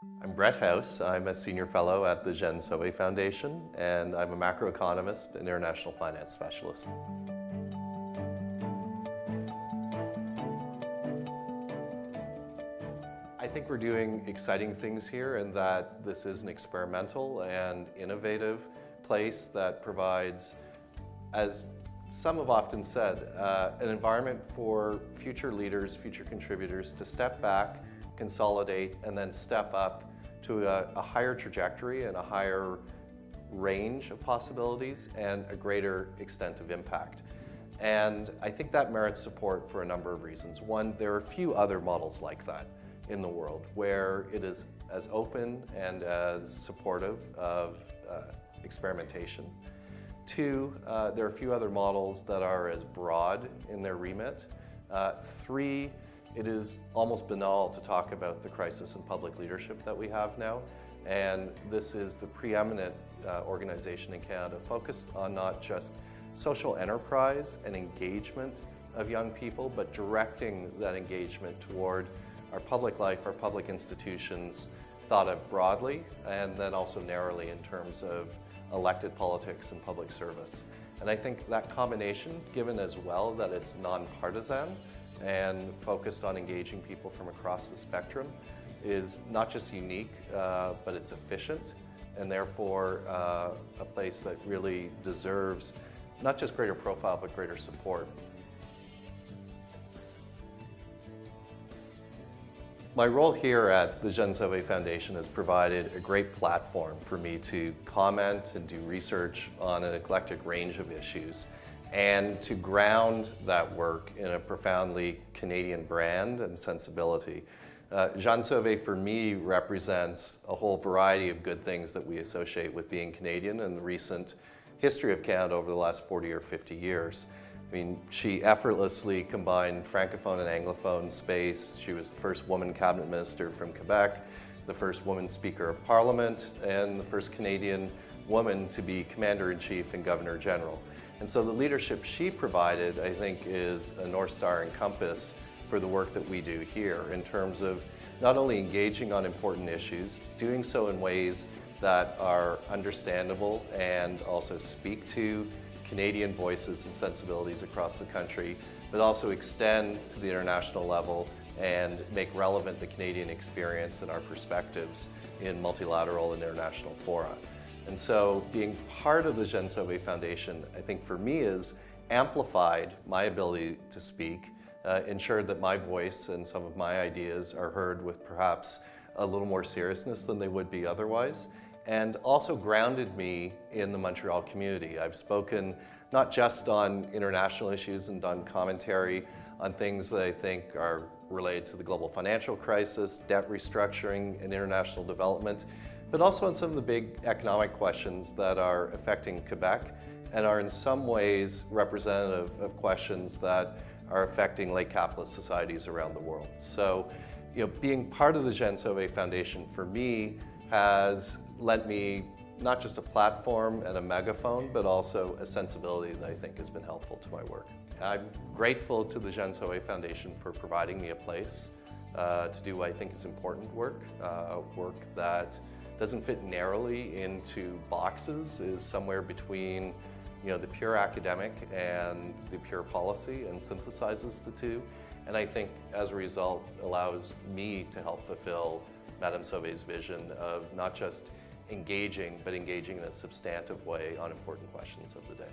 I'm Brett House. I'm a senior fellow at the Jeanne Sauvé Foundation, and I'm a macroeconomist and international finance specialist. I think we're doing exciting things here in that this is an experimental and innovative place that provides, as some have often said, an environment for future leaders, future contributors to step back, consolidate, and then step up to a higher trajectory and a higher range of possibilities and a greater extent of impact. And I think that merits support for a number of reasons. One, there are few other models like that in the world where it is as open and as supportive of experimentation. Two, there are a few other models that are as broad in their remit. Three, it is almost banal to talk about the crisis in public leadership that we have now. And this is the preeminent organization in Canada focused on not just social enterprise and engagement of young people, but directing that engagement toward our public life, our public institutions, thought of broadly and then also narrowly in terms of elected politics and public service. And I think that combination, given as well that it's nonpartisan and focused on engaging people from across the spectrum, is not just unique, but it's efficient, and therefore a place that really deserves not just greater profile, but greater support. My role here at the Jeanne Sauvé Foundation has provided a great platform for me to comment and do research on an eclectic range of issues, and to ground that work in a profoundly Canadian brand and sensibility. Jeanne Sauvé for me represents a whole variety of good things that we associate with being Canadian and the recent history of Canada over the last 40 or 50 years. I mean, she effortlessly combined Francophone and Anglophone space. She was the first woman cabinet minister from Quebec, the first woman Speaker of Parliament, and the first Canadian woman to be Commander-in-Chief and Governor-General. And so the leadership she provided, I think, is a North Star and compass for the work that we do here in terms of not only engaging on important issues, doing so in ways that are understandable and also speak to Canadian voices and sensibilities across the country, but also extend to the international level and make relevant the Canadian experience and our perspectives in multilateral and international fora. And so being part of the Jeanne Sauvé Foundation, I think for me, has amplified my ability to speak, ensured that my voice and some of my ideas are heard with perhaps a little more seriousness than they would be otherwise, and also grounded me in the Montreal community. I've spoken not just on international issues and done commentary on things that I think are related to the global financial crisis, debt restructuring, and international development, but also on some of the big economic questions that are affecting Quebec and are in some ways representative of questions that are affecting late capitalist societies around the world. So, being part of the Jeanne Sauvé Foundation for me has lent me not just a platform and a megaphone, but also a sensibility that I think has been helpful to my work. I'm grateful to the Jeanne Sauvé Foundation for providing me a place to do what I think is important work, work that doesn't fit narrowly into boxes, is somewhere between the pure academic and the pure policy, and synthesizes the two. And I think as a result allows me to help fulfill Madame Sauvé's vision of not just engaging, but engaging in a substantive way on important questions of the day.